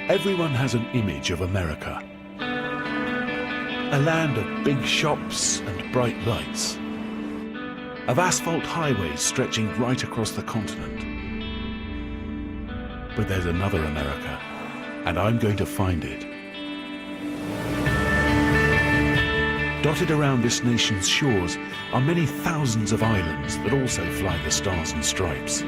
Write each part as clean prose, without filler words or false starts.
Everyone has an image of America. A land of big shops and bright lights. Of asphalt highways stretching right across the continent. But there's another America, and I'm going to find it. Dotted around this nation's shores are many thousands of islands that also fly the stars and stripes.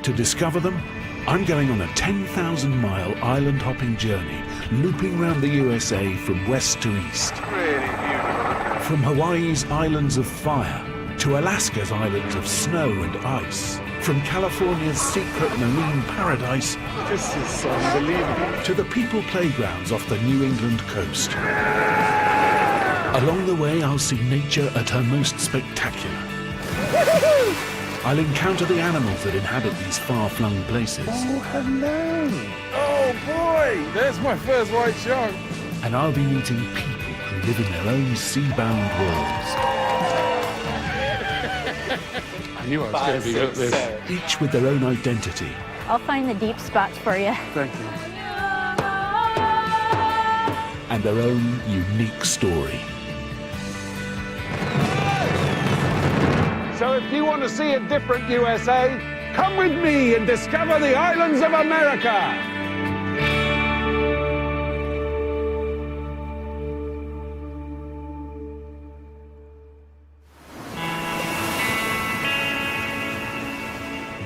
To discover them, I'm going on a 10,000-mile island-hopping journey, looping round the USA from west to east. Really beautiful. From Hawaii's islands of fire to Alaska's islands of snow and ice. From California's secret marine paradise This is unbelievable. to the people playgrounds off the New England coast. Along the way, I'll see nature at her most spectacular. I'll encounter the animals that inhabit these far-flung places. Oh, hello. Oh, boy. There's my first white shark. And I'll be meeting people who live in their own sea-bound worlds. I knew I was going to be up this. Each with their own identity. I'll find the deep spots for you. Thank you. And their own unique story. So if you want to see a different USA, come with me and discover the islands of America.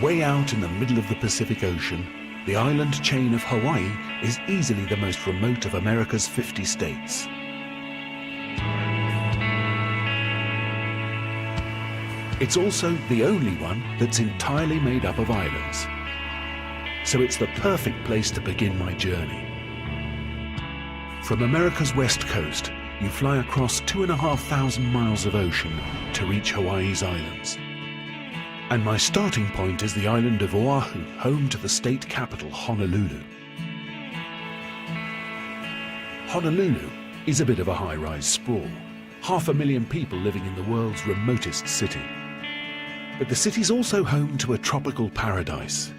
Way out in the middle of the Pacific Ocean, the island chain of Hawaii is easily the most remote of America's 50 states. It's also the only one that's entirely made up of islands. So it's the perfect place to begin my journey. From America's west coast, you fly across 2,500 miles of ocean to reach Hawaii's islands. And my starting point is the island of Oahu, home to the state capital, Honolulu. Honolulu is a bit of a high-rise sprawl. 500,000 people living in the world's remotest city. But the city's also home to a tropical paradise.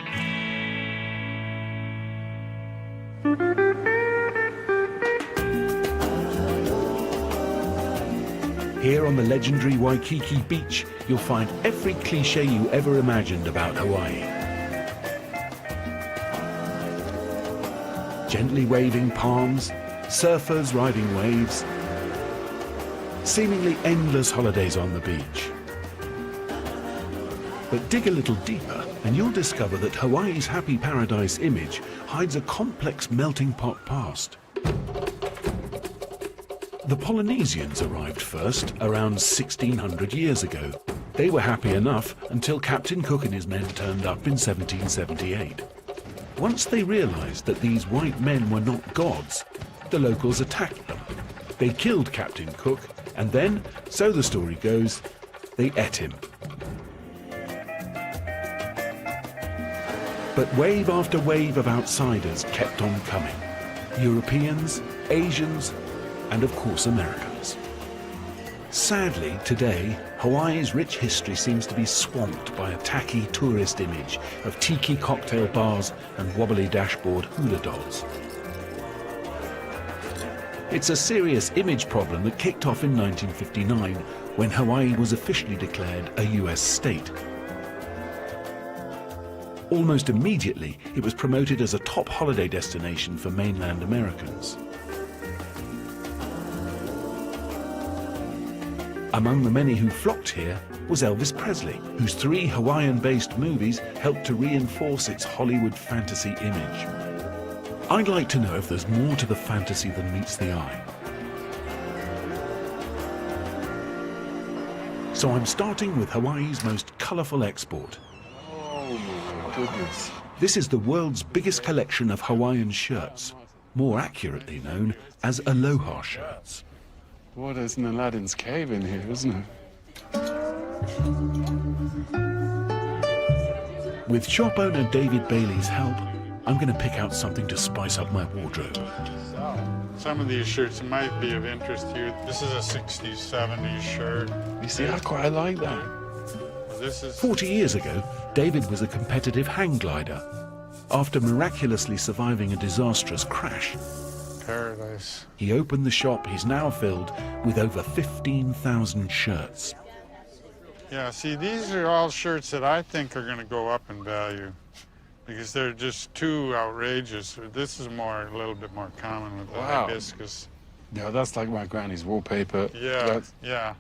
Here on the legendary Waikiki beach, you'll find every cliché you ever imagined about Hawaii. Gently waving palms, surfers riding waves, seemingly endless holidays on the beach. But dig a little deeper and you'll discover that Hawaii's happy paradise image hides a complex melting pot past. The Polynesians arrived first around 1600 years ago. They were happy enough until Captain Cook and his men turned up in 1778. Once they realized that these white men were not gods, the locals attacked them. They killed Captain Cook and then, so the story goes, they ate him. But wave after wave of outsiders kept on coming. Europeans, Asians, and of course Americans. Sadly, today, Hawaii's rich history seems to be swamped by a tacky tourist image of tiki cocktail bars and wobbly dashboard hula dolls. It's a serious image problem that kicked off in 1959 when Hawaii was officially declared a US state. Almost immediately, it was promoted as a top holiday destination for mainland Americans. Among the many who flocked here was Elvis Presley, whose 3 Hawaiian-based movies helped to reinforce its Hollywood fantasy image. I'd like to know if there's more to the fantasy than meets the eye. So I'm starting with Hawaii's most colourful export. Oh, my goodness. This is the world's biggest collection of Hawaiian shirts, more accurately known as aloha shirts. What is an Aladdin's cave in here, isn't it? With shop owner David Bailey's help, I'm going to pick out something to spice up my wardrobe. Some of these shirts might be of interest to you. This is a 60s, 70s shirt. You see, I quite like that. This is 40 years ago, David was a competitive hang glider. After miraculously surviving a disastrous crash, Paradise. he opened the shop he's now filled with over 15,000 shirts. Yeah, see, these are all shirts that I think are going to go up in value because they're just too outrageous. This is a little bit more common with the Wow. hibiscus. Yeah, that's like my granny's wallpaper. Yeah, yeah.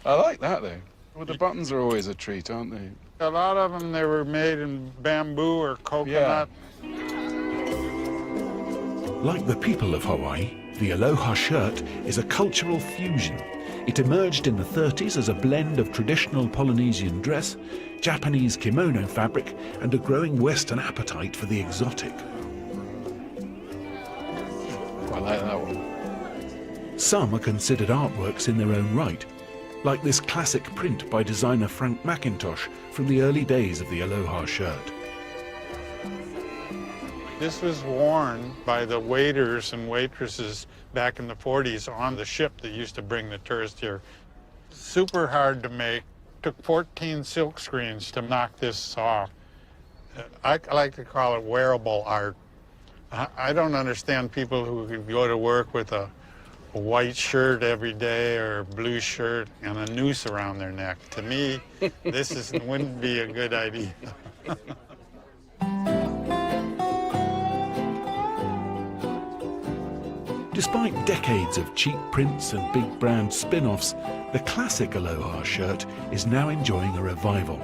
I like that, though. Well, the buttons are always a treat, aren't they? A lot of them, they were made in bamboo or coconut. Like the people of Hawaii, the Aloha shirt is a cultural fusion. It emerged in the 30s as a blend of traditional Polynesian dress, Japanese kimono fabric, and a growing Western appetite for the exotic. I like that one. Some are considered artworks in their own right, like this classic print by designer Frank McIntosh from the early days of the Aloha shirt. This was worn by the waiters and waitresses back in the 40s on the ship that used to bring the tourists here. Super hard to make. Took 14 silk screens to knock this off. I like to call it wearable art. I don't understand people who could go to work with a white shirt every day or a blue shirt and a noose around their neck. To me, this wouldn't be a good idea. Despite decades of cheap prints and big brand spin-offs, the classic Aloha shirt is now enjoying a revival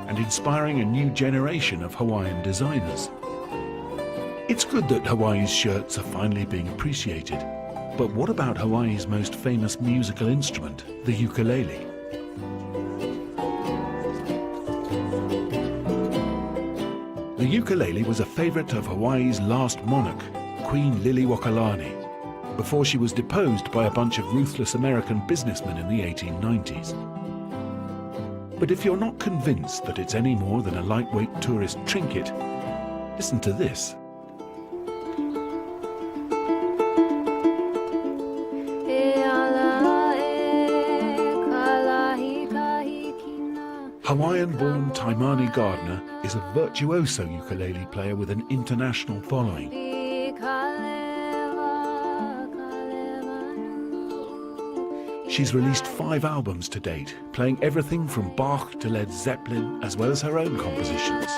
and inspiring a new generation of Hawaiian designers. It's good that Hawaii's shirts are finally being appreciated, but what about Hawaii's most famous musical instrument, the ukulele? The ukulele was a favorite of Hawaii's last monarch, Queen Liliuokalani, before she was deposed by a bunch of ruthless American businessmen in the 1890s. But if you're not convinced that it's any more than a lightweight tourist trinket, listen to this. Hawaiian-born Taimani Gardner is a virtuoso ukulele player with an international following. She's released 5 albums to date, playing everything from Bach to Led Zeppelin, as well as her own compositions.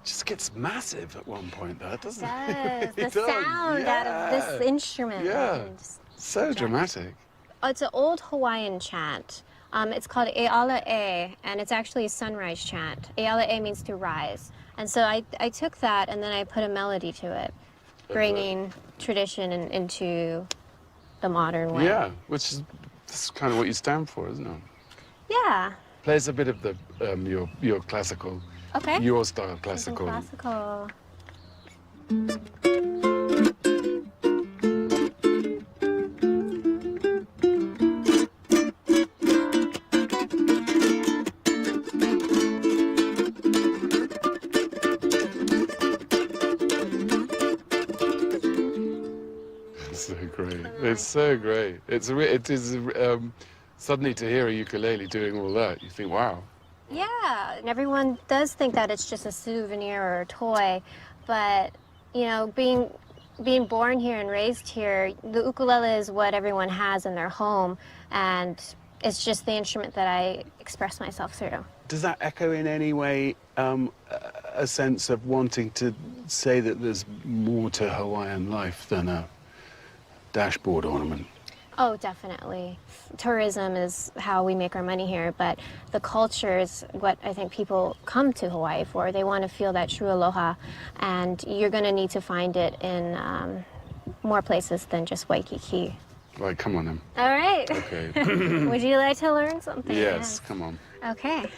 Just gets massive at one point, though, doesn't it? It does. It The does, sound out of this instrument. Yeah. and just- So dramatic. It's an old Hawaiian chant. It's called Eala E, and it's actually a sunrise chant. Eala E means to rise. And so I took that and then I put a melody to it, bringing tradition into the modern way. Yeah, which is that's kind of what you stand for, isn't it? Yeah. Plays a bit of the your classical, Okay. your style Some classical. classical. It's so great. It's so great. It is suddenly to hear a ukulele doing all that, you think, wow. Yeah, and everyone does think that it's just a souvenir or a toy, but you know, being born here and raised here, the ukulele is what everyone has in their home, and it's just the instrument that I express myself through. Does that echo in any way a sense of wanting to say that there's more to Hawaiian life than a dashboard ornament? Oh, definitely. Tourism is how we make our money here, but the culture is what I think people come to Hawaii for. They want to feel that true aloha, and you're going to need to find it in more places than just Waikiki. Right, come on then. All right. Okay. Would you like to learn something? Yes, come on. Okay.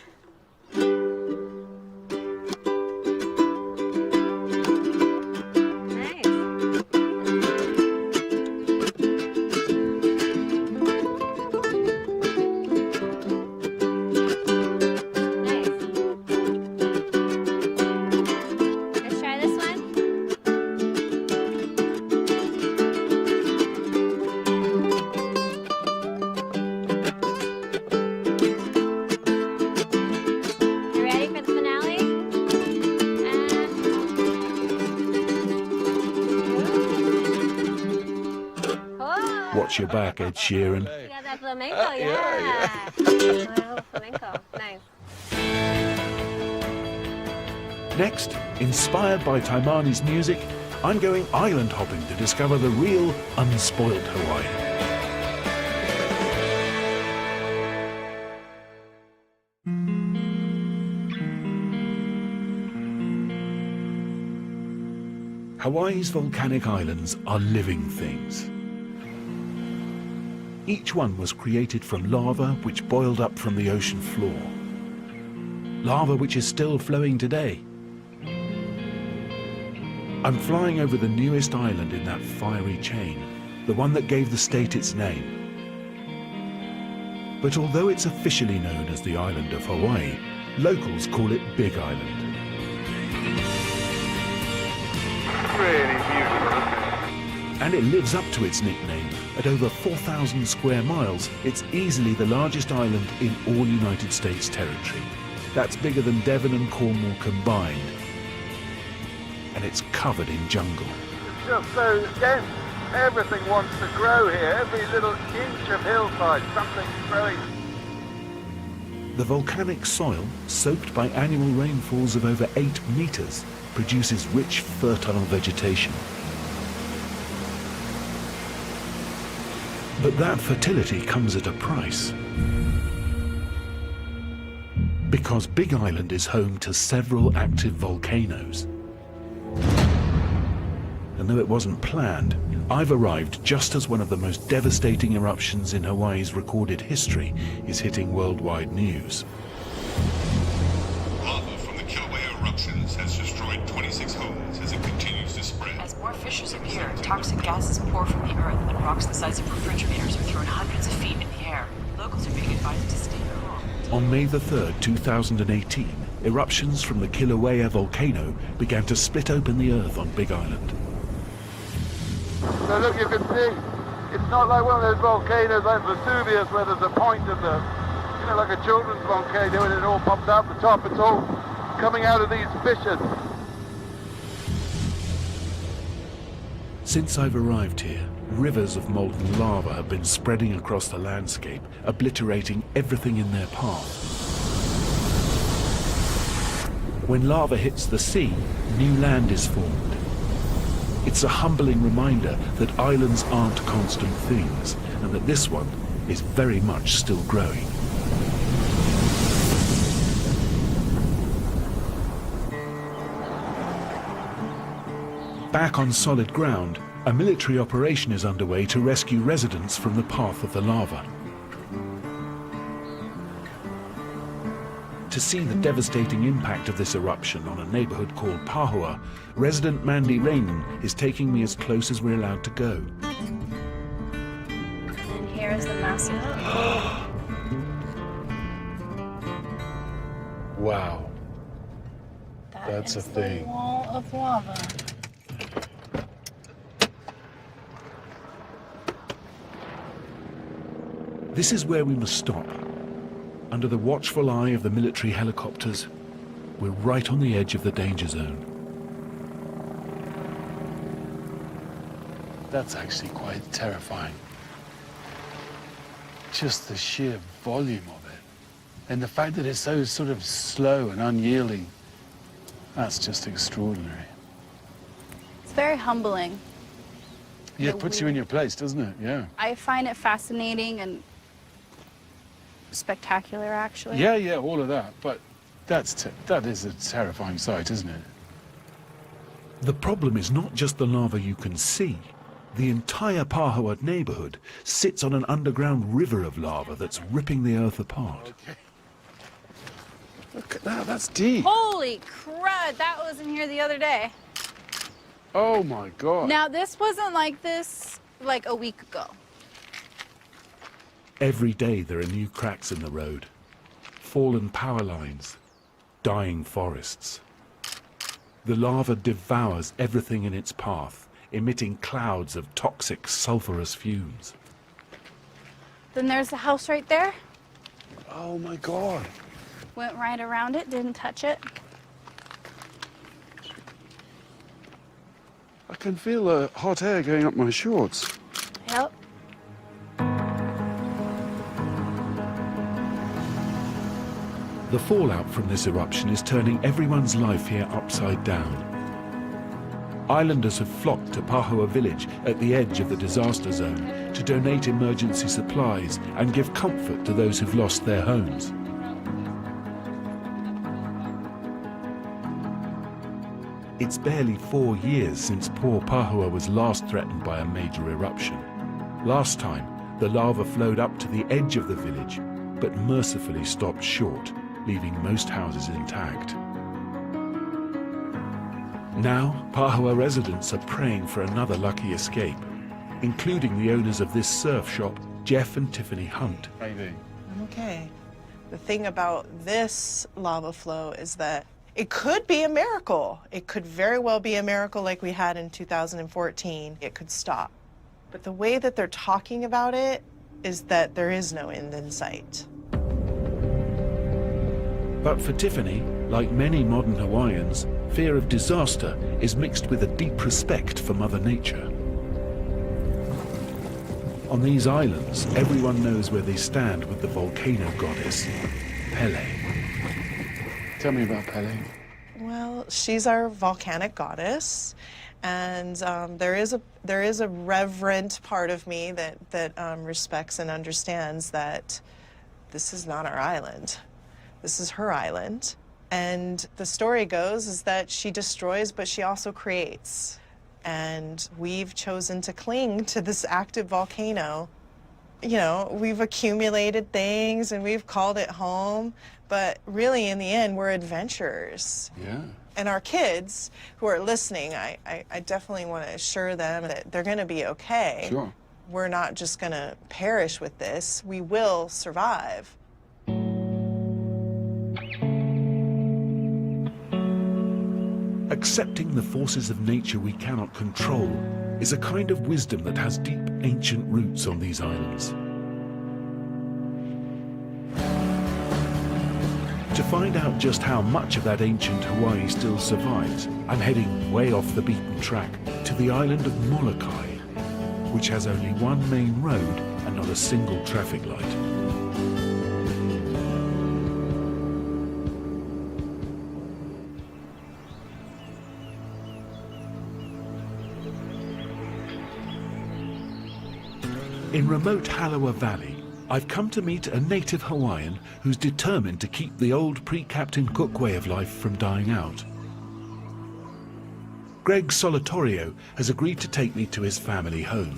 got your back, Ed Sheeran. Yeah, that flamenco, yeah. Little flamenco, nice. Next, inspired by Taimani's music, I'm going island hopping to discover the real, unspoilt Hawaii. Hawaii's volcanic islands are living things. Each one was created from lava which boiled up from the ocean floor. Lava which is still flowing today. I'm flying over the newest island in that fiery chain, the one that gave the state its name. But although it's officially known as the island of Hawaii, locals call it Big Island. Really beautiful. And it lives up to its nickname. At over 4,000 square miles, it's easily the largest island in all United States territory. That's bigger than Devon and Cornwall combined. And it's covered in jungle. It's just so dense. Everything wants to grow here. Every little inch of hillside, something's growing. The volcanic soil, soaked by annual rainfalls of over 8 meters, produces rich, fertile vegetation. But that fertility comes at a price. Because Big Island is home to several active volcanoes. And though it wasn't planned, I've arrived just as one of the most devastating eruptions in Hawaii's recorded history is hitting worldwide news. Lava from the Kilauea eruptions has destroyed 26 homes as it continues to spread. As more fissures appear, toxic gases pour from the earth and rocks the size of refrigerators are thrown hundreds of feet in the air. Locals are being advised to stay calm. On May the 3rd, 2018, eruptions from the Kilauea volcano began to split open the earth on Big Island. So look, you can see, it's not like one of those volcanoes like Vesuvius where there's a point in the, you know, like a children's volcano and it all pops out the top. It's all coming out of these fissures. Since I've arrived here, rivers of molten lava have been spreading across the landscape, obliterating everything in their path. When lava hits the sea, new land is formed. It's a humbling reminder that islands aren't constant things, and that this one is very much still growing. Back on solid ground, a military operation is underway to rescue residents from the path of the lava. To see the devastating impact of this eruption on a neighborhood called Pahua, resident Mandy Rainen is taking me as close as we're allowed to go. And here is the massive. Wow. That's a thing. The wall of lava. This is where we must stop. Under the watchful eye of the military helicopters, we're right on the edge of the danger zone. That's actually quite terrifying. Just the sheer volume of it. And the fact that it's so sort of slow and unyielding, that's just extraordinary. It's very humbling. Yeah, it puts you in your place, doesn't it? Yeah. I find it fascinating and spectacular, actually. Yeah, all of that. But that is a terrifying sight, isn't it? The problem is not just the lava you can see. The entire Pahua neighborhood sits on an underground river of lava that's ripping the earth apart. Okay. Look at that, that's deep. Holy crud, that wasn't here the other day. Oh my God. Now, this wasn't like this like a week ago. Every day there are new cracks in the road, fallen power lines, dying forests. The lava devours everything in its path, emitting clouds of toxic sulfurous fumes. Then there's the house right there. Oh my God. Went right around it, didn't touch it. I can feel hot air going up my shorts. Yep. The fallout from this eruption is turning everyone's life here upside down. Islanders have flocked to Pahoa village at the edge of the disaster zone to donate emergency supplies and give comfort to those who've lost their homes. It's barely 4 years since poor Pahoa was last threatened by a major eruption. Last time, the lava flowed up to the edge of the village, but mercifully stopped short, leaving most houses intact. Now, Pahoa residents are praying for another lucky escape, including the owners of this surf shop, Jeff and Tiffany Hunt. How you doing? I'm okay. The thing about this lava flow is that it could be a miracle. It could very well be a miracle like we had in 2014. It could stop. But the way that they're talking about it is that there is no end in sight. But for Tiffany, like many modern Hawaiians, fear of disaster is mixed with a deep respect for Mother Nature. On these islands, everyone knows where they stand with the volcano goddess, Pele. Tell me about Pele. Well, she's our volcanic goddess, and there is a reverent part of me that respects and understands that this is not our island. This is her island. And the story goes is that she destroys, but she also creates. And we've chosen to cling to this active volcano. You know, we've accumulated things and we've called it home, but really in the end, we're adventurers. Yeah. And our kids who are listening, I definitely want to assure them that they're going to be okay. Sure. We're not just going to perish with this. We will survive. Accepting the forces of nature we cannot control is a kind of wisdom that has deep ancient roots on these islands. To find out just how much of that ancient Hawaii still survives, I'm heading way off the beaten track to the island of Molokai, which has only one main road and not a single traffic light. In remote Halawa Valley, I've come to meet a native Hawaiian who's determined to keep the old pre-Captain Cook way of life from dying out. Greg Solatorio has agreed to take me to his family home.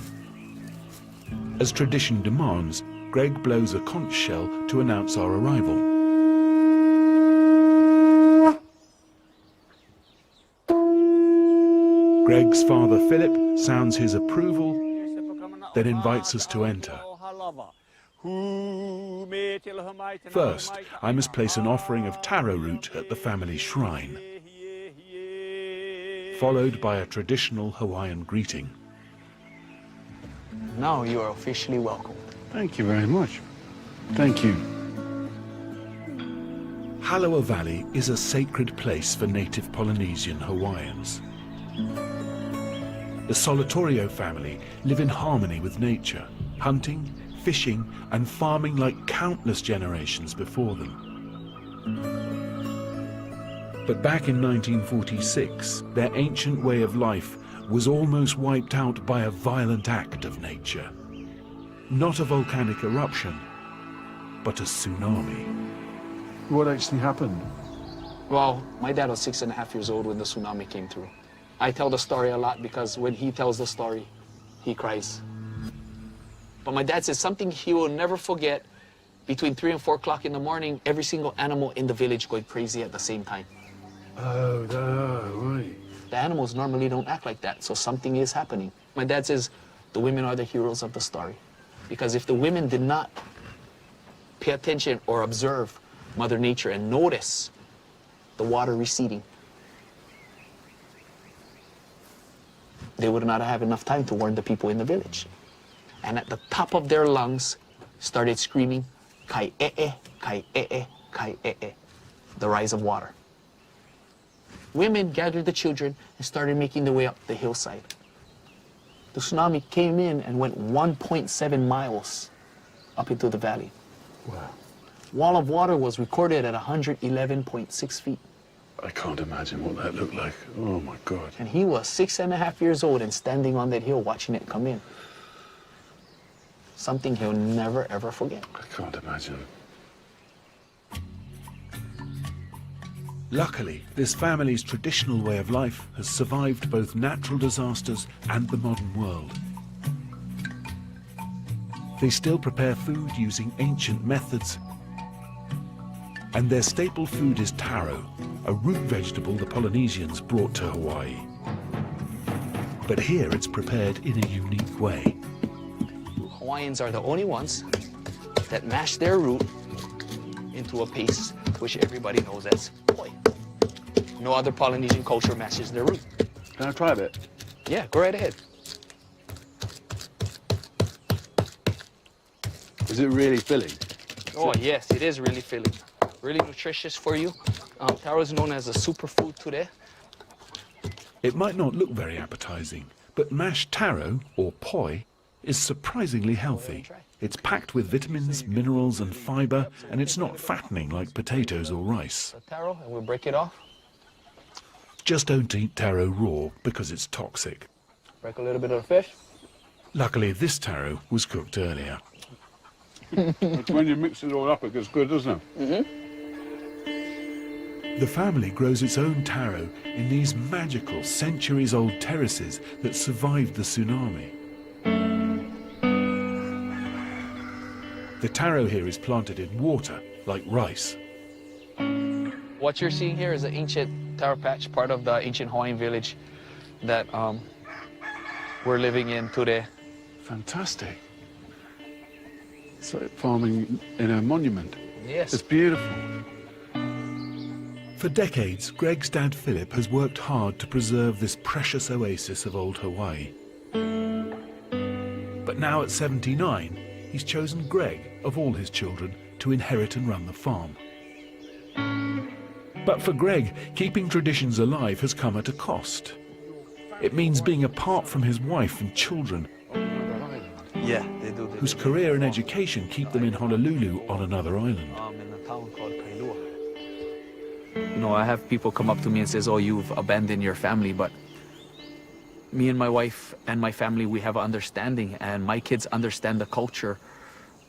As tradition demands, Greg blows a conch shell to announce our arrival. Greg's father Philip sounds his approval, then invites us to enter. First, I must place an offering of taro root at the family shrine, followed by a traditional Hawaiian greeting. Now you are officially welcome. Thank you very much. Thank you. Halawa Valley is a sacred place for native Polynesian Hawaiians. The Solatorio family live in harmony with nature, hunting, fishing, and farming like countless generations before them. But back in 1946, their ancient way of life was almost wiped out by a violent act of nature. Not a volcanic eruption, but a tsunami. What actually happened? Well, my dad was 6.5 years old when the tsunami came through. I tell the story a lot because when he tells the story, he cries. But my dad says something he will never forget. Between 3 and 4 o'clock in the morning, every single animal in the village going crazy at the same time. Oh, right. The animals normally don't act like that, so something is happening. My dad says the women are the heroes of the story. Because if the women did not pay attention or observe Mother Nature and notice the water receding, they would not have enough time to warn the people in the village. And at the top of their lungs, started screaming, "Kai'e'e, kai'e'e, kai'e'e," the rise of water. Women gathered the children and started making their way up the hillside. The tsunami came in and went 1.7 miles up into the valley. Wow. wall of water was recorded at 111.6 feet. I can't imagine what that looked like. Oh my God. And he was 6.5 years old and standing on that hill watching it come in. Something he'll never ever forget. I can't imagine. Luckily, this family's traditional way of life has survived both natural disasters and the modern world. They still prepare food using ancient methods, and their staple food is taro, a root vegetable the Polynesians brought to Hawaii. But here it's prepared in a unique way. Hawaiians are the only ones that mash their root into a paste which everybody knows as poi. No other Polynesian culture mashes their root. Can I try a bit? Yeah, go right ahead. Is it really filling? Oh, yes, it is really filling. Really nutritious for you. Taro is known as a superfood today. It might not look very appetizing, but mashed taro, or poi, is surprisingly healthy. It's packed with vitamins, minerals, and fiber, and it's not fattening like potatoes or rice. The taro, and we'll break it off. Just don't eat taro raw because it's toxic. Break a little bit of the fish. Luckily, this taro was cooked earlier. It's when you mix it all up, it gets good, doesn't it? Mm-hmm. The family grows its own taro in these magical centuries-old terraces that survived the tsunami. The taro here is planted in water, like rice. What you're seeing here is an ancient taro patch, part of the ancient Hawaiian village that we're living in today. Fantastic. It's like farming in a monument. Yes. It's beautiful. For decades, Greg's dad Philip has worked hard to preserve this precious oasis of old Hawaii. But now at 79, he's chosen Greg, of all his children, to inherit and run the farm. But for Greg, keeping traditions alive has come at a cost. It means being apart from his wife and children, Yeah, they do. whose career and education keep them in Honolulu on another island. In a town called Kailua. You know, I have people come up to me and says, "Oh, you've abandoned your family," but me and my wife and my family, we have an understanding, and my kids understand the culture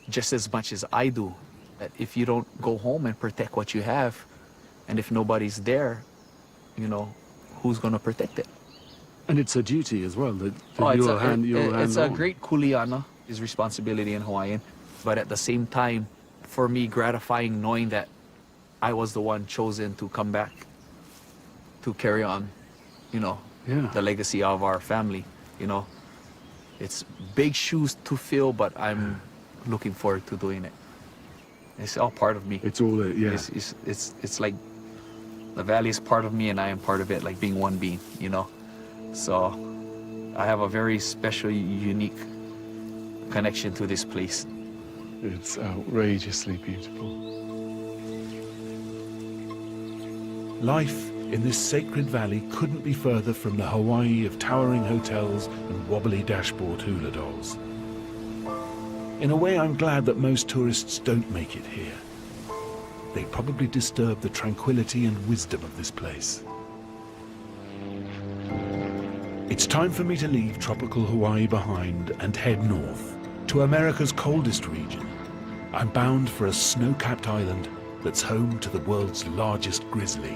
just as much as I do. That if you don't go home and protect what you have, and if nobody's there, you know, who's going to protect it? And it's a duty as well. That It's a great kuleana, is responsibility in Hawaiian, but at the same time, for me, gratifying knowing that I was the one chosen to come back to carry on, you know, the legacy of our family. You know, it's big shoes to fill, but I'm looking forward to doing it. It's all part of me. It's all It's like the valley is part of me, and I am part of it, like being one being. You know. So I have a very special, unique connection to this place. It's outrageously beautiful. Life in this sacred valley couldn't be further from the Hawaii of towering hotels and wobbly dashboard hula dolls. In a way, I'm glad that most tourists don't make it here. They probably disturb the tranquility and wisdom of this place. It's time for me to leave tropical Hawaii behind and head north to America's coldest region. I'm bound for a snow-capped island that's home to the world's largest grizzly.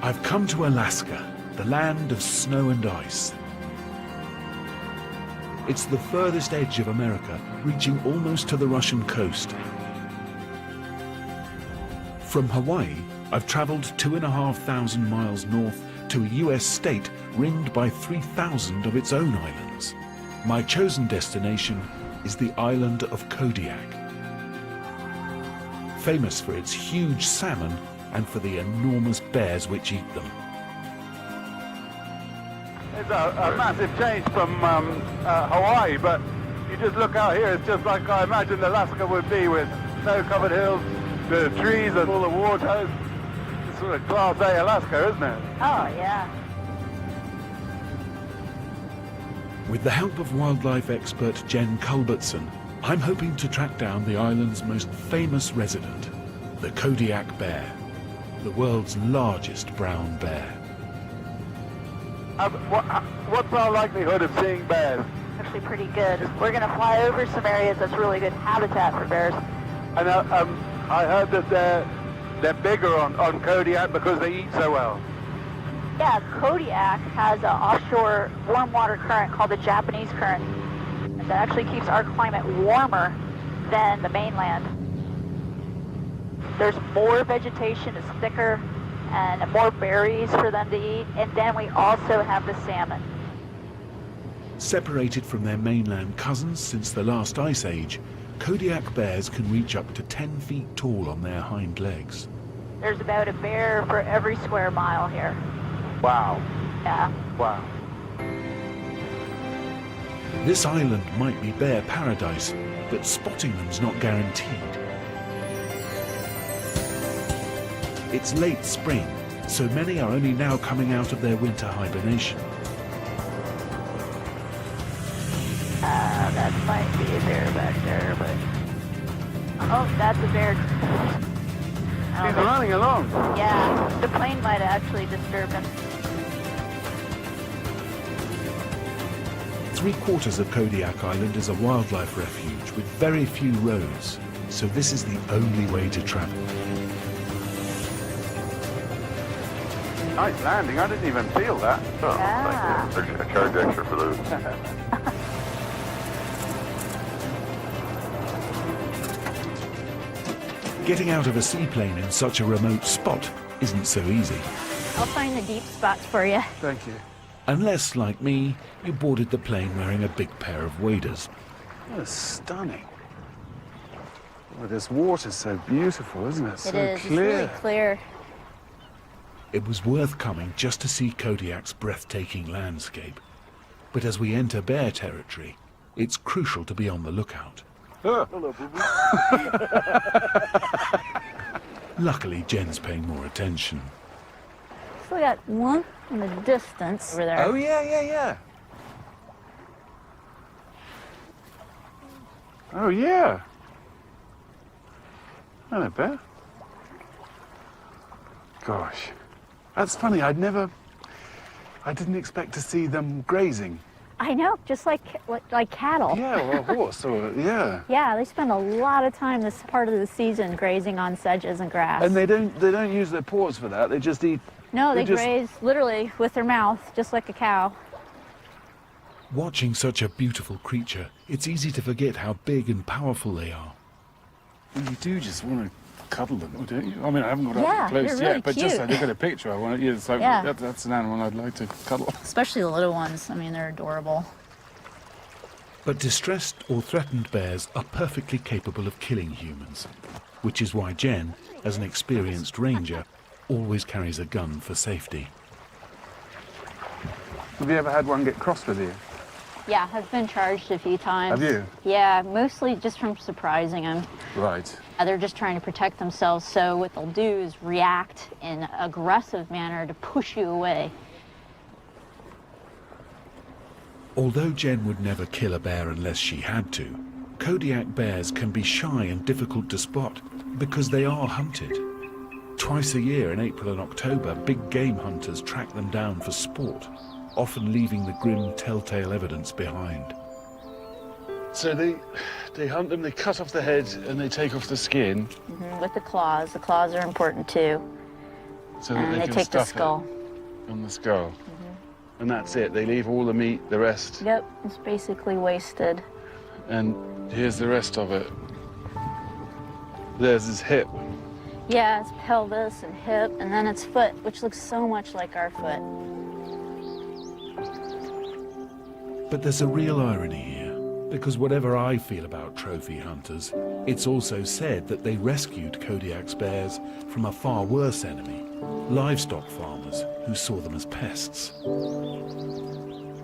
I've come to Alaska, the land of snow and ice. It's the furthest edge of America, reaching almost to the Russian coast. From Hawaii, I've traveled 2,500 miles north to a US state ringed by 3,000 of its own islands. My chosen destination is the island of Kodiak, famous for its huge salmon and for the enormous bears which eat them. It's a massive change from Hawaii, but you just look out here, it's just like I imagined Alaska would be, with snow-covered hills, the trees and all the water. It's sort of Class A Alaska, isn't it? Oh, yeah. With the help of wildlife expert Jen Culbertson, I'm hoping to track down the island's most famous resident, the Kodiak bear, the world's largest brown bear. What's our likelihood of seeing bears? Actually pretty good. We're going to fly over some areas that's really good habitat for bears. And I heard that they're bigger on Kodiak because they eat so well. Yeah, Kodiak has an offshore warm water current called the Japanese current. And that actually keeps our climate warmer than the mainland. There's more vegetation, it's thicker, and more berries for them to eat. And then we also have the salmon. Separated from their mainland cousins since the last ice age, Kodiak bears can reach up to 10 feet tall on their hind legs. There's about a bear for every square mile here. Wow. Yeah. Wow. This island might be bear paradise, but spotting them's not guaranteed. It's late spring, so many are only now coming out of their winter hibernation. That might be a bear back there, but... Oh, that's a bear. He's running along. Yeah, the plane might have actually disturbed him. 3/4 of Kodiak Island is a wildlife refuge with very few roads, so this is the only way to travel. Nice landing. I didn't even feel that. Oh, yeah. Thank you. I charge extra for those. Getting out of a seaplane in such a remote spot isn't so easy. I'll find the deep spots for you. Thank you. Unless, like me, you boarded the plane wearing a big pair of waders. Oh, stunning. Oh, this water's so beautiful, isn't it? So It is. clear. It's really clear. It was worth coming just to see Kodiak's breathtaking landscape. But as we enter bear territory, it's crucial to be on the lookout. Hello, boo-boo. Luckily, Jen's paying more attention. So we got one in the distance over there. Oh, yeah. Oh, yeah. Hello, bear. Gosh. That's funny. I didn't expect to see them grazing. I know, just like cattle. Yeah, or a horse, or, yeah. Yeah, they spend a lot of time this part of the season grazing on sedges and grass. And they don't use their paws for that. They just eat. No, they just graze literally with their mouth, just like a cow. Watching such a beautiful creature, it's easy to forget how big and powerful they are. Well, you do just want to cuddle them, don't you? I mean, I haven't got Yeah, up close they're yet, really but cute. just I look at a picture, I want. Yeah, it's like Yeah. that's an animal I'd like to cuddle. Especially the little ones. I mean, they're adorable. But distressed or threatened bears are perfectly capable of killing humans, which is why Jen, as an experienced ranger, always carries a gun for safety. Have you ever had one get cross with you? Yeah, I've been charged a few times. Have you? Yeah, mostly just from surprising them. Right. They're just trying to protect themselves, so what they'll do is react in an aggressive manner to push you away. Although Jen would never kill a bear unless she had to, Kodiak bears can be shy and difficult to spot because they are hunted. Twice a year in April and October, big game hunters track them down for sport, often leaving the grim telltale evidence behind. So they hunt them, they cut off the head, and they take off the skin. With the claws. The claws are important too. So that And they they can take the stuff skull. it on the skull. And that's it. They leave all the meat, the rest. Yep, it's basically wasted. And here's the rest of it. There's his hip. Yeah, it's pelvis and hip, and then its foot, which looks so much like our foot. But there's a real irony here, because whatever I feel about trophy hunters, it's also said that they rescued Kodiak's bears from a far worse enemy, livestock farmers who saw them as pests.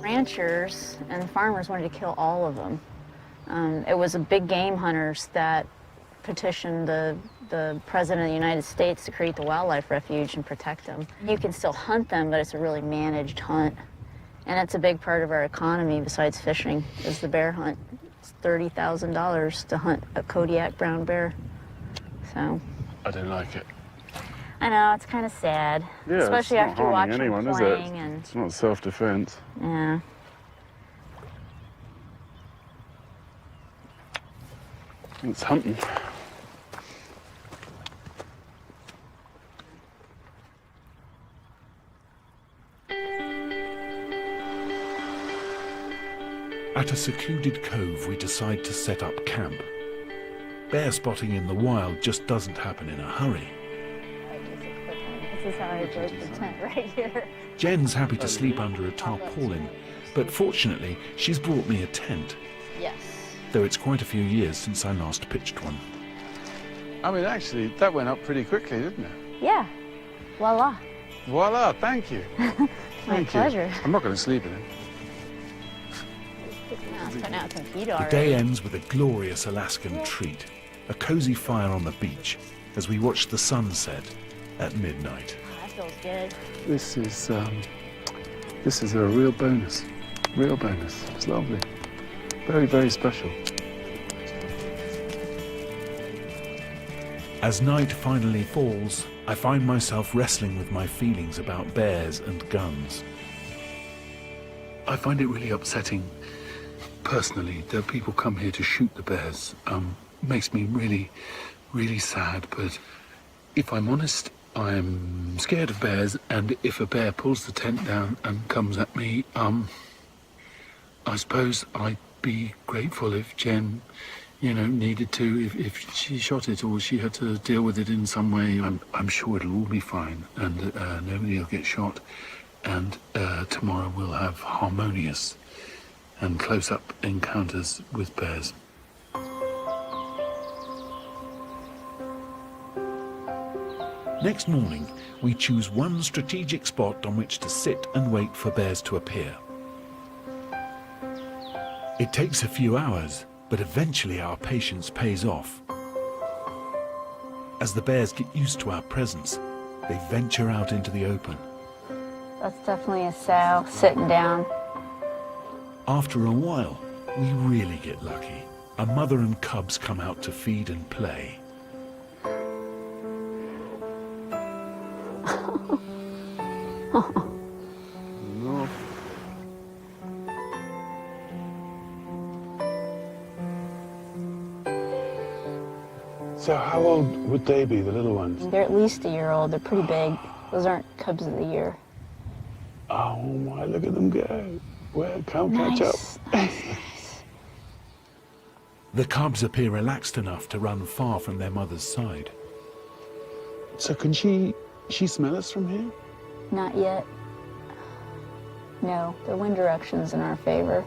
Ranchers and farmers wanted to kill all of them. It was the big game hunters that petitioned the the President of the United States to create the wildlife refuge and protect them. You can still hunt them, but it's a really managed hunt. And it's a big part of our economy besides fishing, is the bear hunt. It's $30,000 to hunt a Kodiak brown bear. So. I don't like it. I know, it's kind of sad. Yeah, especially it's not after you watch harming anyone, them is playing it? and It's not self-defense. yeah. It's hunting. At a secluded cove, we decide to set up camp. Bear spotting in the wild just doesn't happen in a hurry. This is how I built the tent right here. Jen's happy to sleep under a tarpaulin, but fortunately, she's brought me a tent, Yes. though it's quite a few years since I last pitched one. I mean, actually, that went up pretty quickly, didn't it? Yeah. Voila. Voila, thank you. My Thank pleasure. you. I'm not going to sleep in it. Now it's starting out to compete The already. day ends with a glorious Alaskan treat, a cozy fire on the beach as we watch the sun set at midnight. Oh, that feels good. This is a real bonus. Real bonus. It's lovely. Very, very special. As night finally falls, I find myself wrestling with my feelings about bears and guns. I find it really upsetting, personally, that people come here to shoot the bears. Makes me really, really sad, but if I'm honest, I'm scared of bears, and if a bear pulls the tent down and comes at me, I suppose I'd be grateful if Jen, needed to, if she shot it or she had to deal with it in some way. I'm sure it'll all be fine, and nobody will get shot, and tomorrow we'll have harmonious and close-up encounters with bears. Next morning, we choose one strategic spot on which to sit and wait for bears to appear. It takes a few hours, but eventually our patience pays off. As the bears get used to our presence, they venture out into the open. That's definitely a sow sitting down. After a while, we really get lucky. A mother and cubs come out to feed and play. No. So how old would they be, the little ones? They're at least a year old. They're pretty big. Those aren't cubs of the year. Oh my, look at them go. Well, can't catch up. Nice. The cubs appear relaxed enough to run far from their mother's side. So can she smell us from here? Not yet. No, the wind direction's in our favor.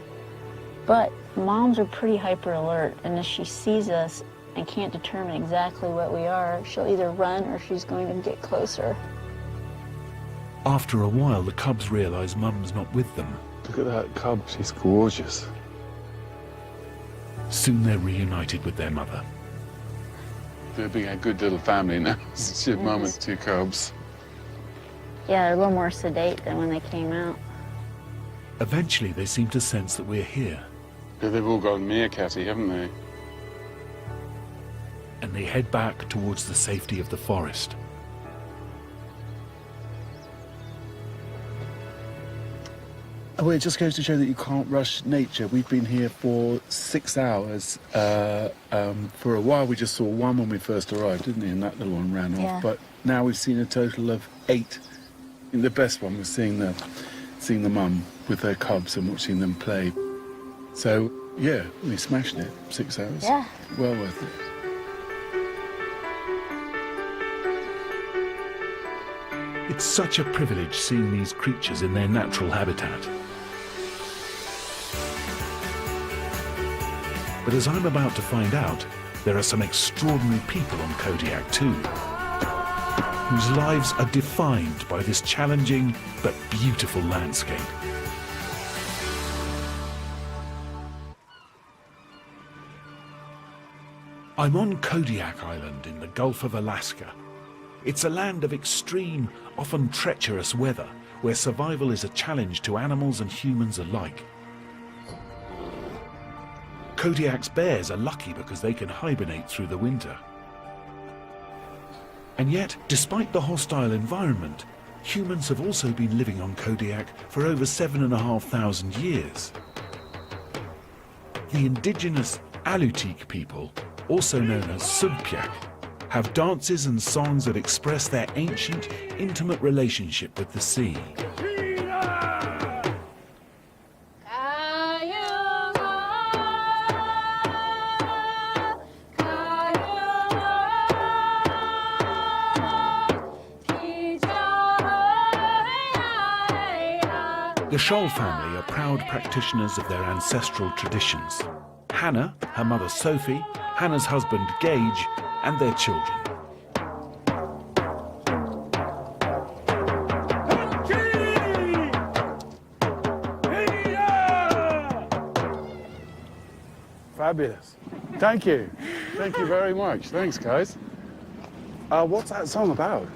But moms are pretty hyper alert, and if she sees us and can't determine exactly what we are, she'll either run or she's going to get closer. After a while, the cubs realize Mum's not with them. Look at that cub, she's gorgeous. Soon they're reunited with their mother. They're being a good little family now. It's your mum and two cubs. Yeah, they're a little more sedate than when they came out. Eventually, they seem to sense that we're here, Yeah, they've all gone meerkatty, haven't they? and they head back towards the safety of the forest. Well, it just goes to show that you can't rush nature. We've been here for 6 hours. For a while, we just saw one when we first arrived, didn't we? And that little one ran Yeah. off. But now we've seen a total of 8. And the best one was seeing the mum with her cubs and watching them play. So, yeah, we smashed it. 6 hours. Yeah. Well worth it. It's such a privilege seeing these creatures in their natural habitat. But as I'm about to find out, there are some extraordinary people on Kodiak too, whose lives are defined by this challenging but beautiful landscape. I'm on Kodiak Island in the Gulf of Alaska. It's a land of extreme, often treacherous weather, where survival is a challenge to animals and humans alike. Kodiak's bears are lucky because they can hibernate through the winter. And yet, despite the hostile environment, humans have also been living on Kodiak for over 7,500 years. The indigenous Alutiiq people, also known as Sugpiaq, have dances and songs that express their ancient, intimate relationship with the sea. The Scholl family are proud practitioners of their ancestral traditions. Hannah, her mother Sophie, Hannah's husband Gage, and their children. Fabulous. Thank you. Thank you very much. Thanks, guys. What's that song about?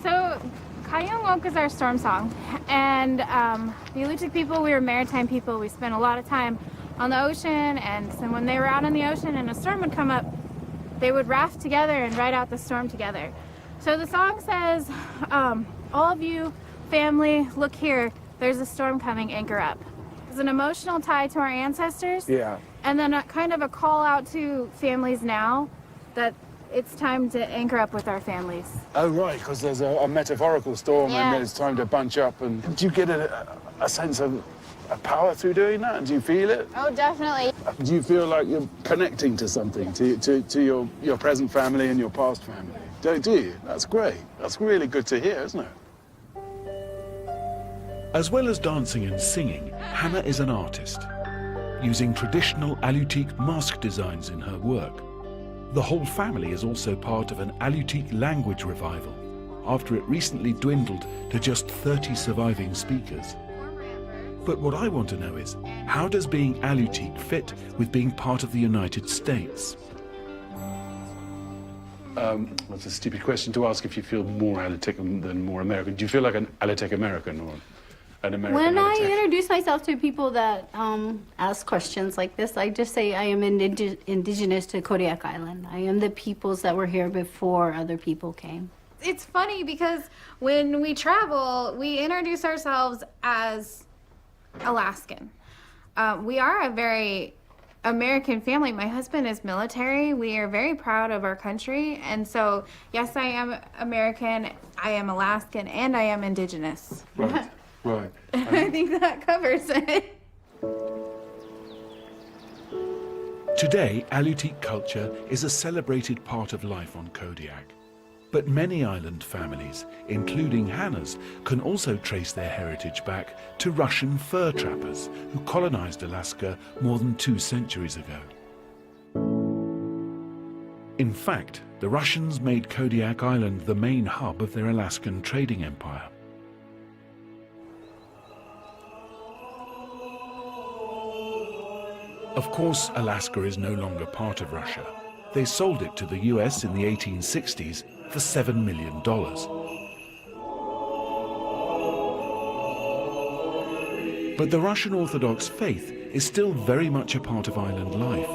So, Kayungok is our storm song. And the Alutiiq people, we were maritime people. We spent a lot of time on the ocean. And so when they were out on the ocean and a storm would come up, they would raft together and ride out the storm together. So the song says, all of you, family, look here, there's a storm coming, anchor up. It's an emotional tie to our ancestors. Yeah. And then kind of a call out to families now that it's time to anchor up with our families. Oh, right, because there's a metaphorical storm and it's time to bunch up. And do you get a sense of a power through doing that? Do you feel it? Oh, definitely. Do you feel like you're connecting to something, to your present family and your past family? Do you? That's great. That's really good to hear, isn't it? As well as dancing and singing, Hannah is an artist, using traditional Alutiiq mask designs in her work. The whole family is also part of an Alutiiq language revival, after it recently dwindled to just 30 surviving speakers. But what I want to know is, how does being Alutiiq fit with being part of the United States? That's a stupid question to ask if you feel more Alutiiq than more American. Do you feel like an Alutiiq American or an American When I Alutiiq? introduce myself to people that ask questions like this, I just say I am indigenous to Kodiak Island. I am the peoples that were here before other people came. It's funny because when we travel, we introduce ourselves as Alaskan. We are a very American family. My husband is military. We are very proud of our country. And so, yes, I am American, I am Alaskan, and I am indigenous. Right, right. I think that covers it. Today, Alutiiq culture is a celebrated part of life on Kodiak. But many island families, including Hannah's, can also trace their heritage back to Russian fur trappers who colonized Alaska more than 2 centuries ago. In fact, the Russians made Kodiak Island the main hub of their Alaskan trading empire. Of course, Alaska is no longer part of Russia. They sold it to the US in the 1860s for $7 million. But the Russian Orthodox faith is still very much a part of island life.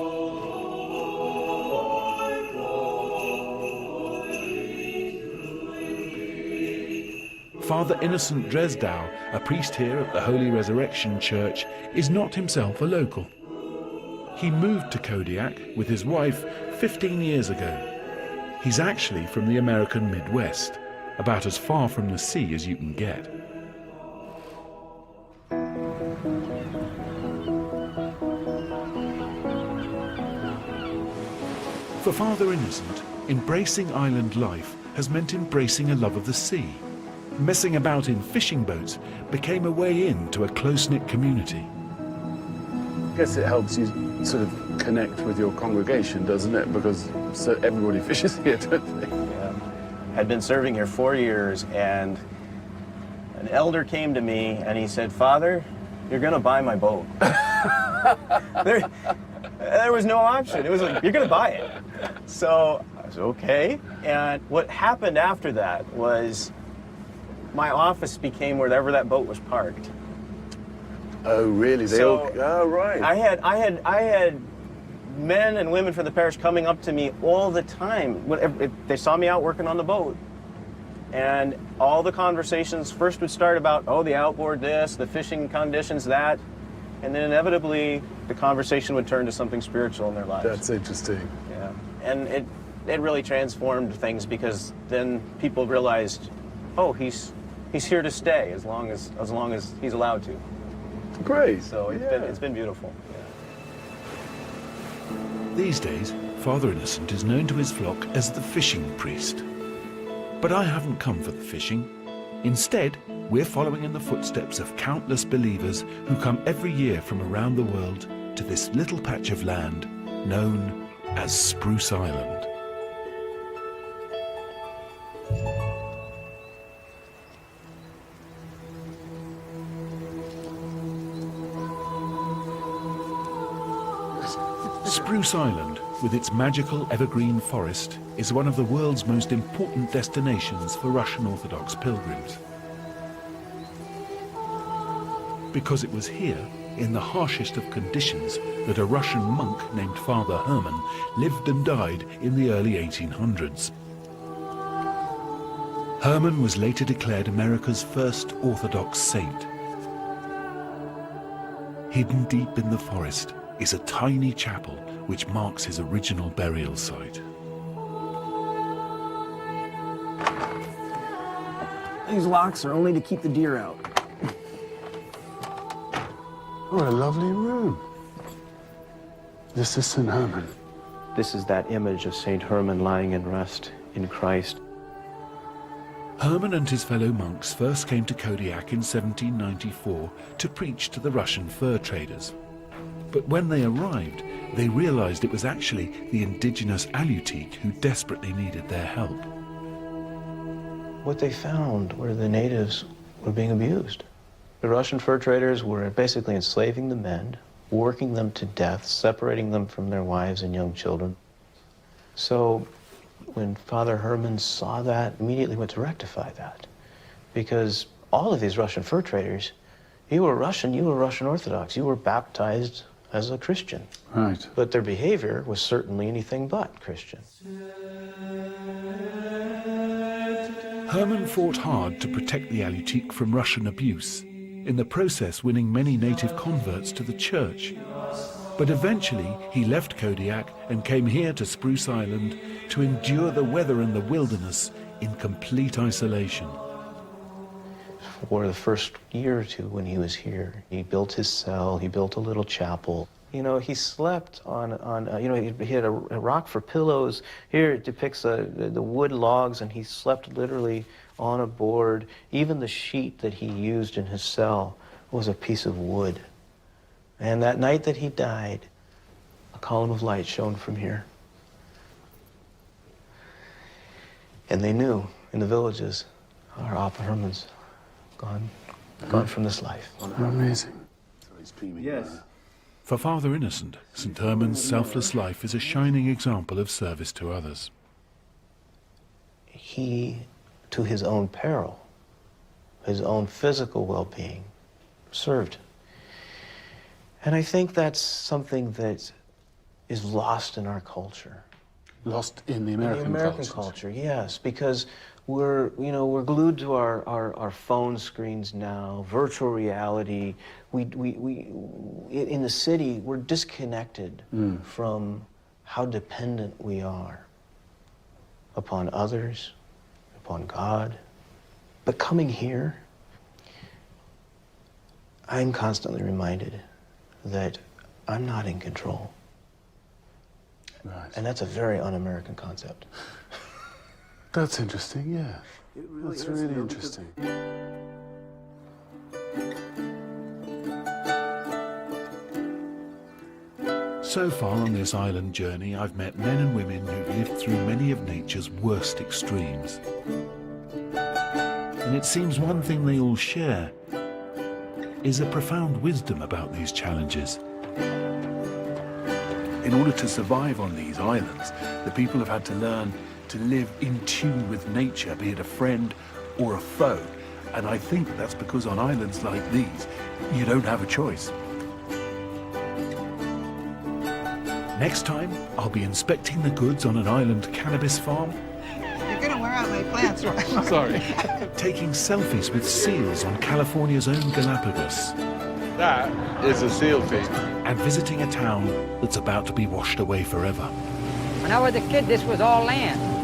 Father Innocent Dresdow, a priest here at the Holy Resurrection Church, is not himself a local. He moved to Kodiak with his wife 15 years ago. He's actually from the American Midwest, about as far from the sea as you can get. For Father Innocent, embracing island life has meant embracing a love of the sea. Messing about in fishing boats became a way in to a close-knit community. I guess it helps you sort of connect with your congregation, doesn't it? Because everybody fishes here, don't they? Yeah. I'd been serving here 4 years, and an elder came to me and he said, "Father, you're gonna buy my boat." there was no option. It was like, you're gonna buy it. So I was okay. And what happened after that was my office became wherever that boat was parked. Oh, really? Oh, right. I had men and women from the parish coming up to me all the time. If they saw me out working on the boat. And all the conversations first would start about, oh, the outboard this, the fishing conditions that. And then inevitably, the conversation would turn to something spiritual in their lives. That's interesting. Yeah. And it really transformed things because then people realized, oh, he's here to stay as long as he's allowed to. Great. So it's been beautiful. These days, Father Innocent is known to his flock as the fishing priest. But I haven't come for the fishing. Instead, we're following in the footsteps of countless believers who come every year from around the world to this little patch of land known as Spruce Island. Spruce Island, with its magical evergreen forest, is one of the world's most important destinations for Russian Orthodox pilgrims. Because it was here, in the harshest of conditions, that a Russian monk named Father Herman lived and died in the early 1800s. Herman was later declared America's first Orthodox saint. Hidden deep in the forest is a tiny chapel which marks his original burial site. These locks are only to keep the deer out. What a lovely room. This is St. Herman. This is that image of St. Herman lying in rest in Christ. Herman and his fellow monks first came to Kodiak in 1794 to preach to the Russian fur traders. But when they arrived, they realized it was actually the indigenous Alutiiq who desperately needed their help. What they found were the natives were being abused. The Russian fur traders were basically enslaving the men, working them to death, separating them from their wives and young children. So when Father Herman saw that, immediately went to rectify that. Because all of these Russian fur traders, you were Russian Orthodox, you were baptized as a Christian. Right. But their behavior was certainly anything but Christian. Herman fought hard to protect the Alutiiq from Russian abuse, in the process winning many native converts to the church. But eventually he left Kodiak and came here to Spruce Island to endure the weather and the wilderness in complete isolation. For the first year or two when he was here, he built his cell, he built a little chapel. You know, he slept on he had a rock for pillows. Here it depicts the wood logs, and he slept literally on a board. Even the sheet that he used in his cell was a piece of wood. And that night that he died, a column of light shone from here. And they knew in the villages, our Appa Herman's gone from this life. Amazing. Yes. For Father Innocent, St. Herman's selfless life is a shining example of service to others. He, to his own peril, his own physical well-being, served. And I think that's something that is lost in our culture. Lost in the American culture, yes, because we're glued to our phone screens now, virtual reality. We in the city, we're disconnected from how dependent we are upon others, upon God. But coming here, I'm constantly reminded that I'm not in control. Right. And that's a very un-American concept. That's interesting, yeah. That's really interesting. So far on this island journey, I've met men and women who've lived through many of nature's worst extremes. And it seems one thing they all share is a profound wisdom about these challenges. In order to survive on these islands, the people have had to learn to live in tune with nature, be it a friend or a foe. And I think that's because on islands like these, you don't have a choice. Next time, I'll be inspecting the goods on an island cannabis farm. You're gonna wear out my plants, right? Sorry. Taking selfies with seals on California's own Galapagos. That is a seal feed. And visiting a town that's about to be washed away forever. When I was a kid, this was all land.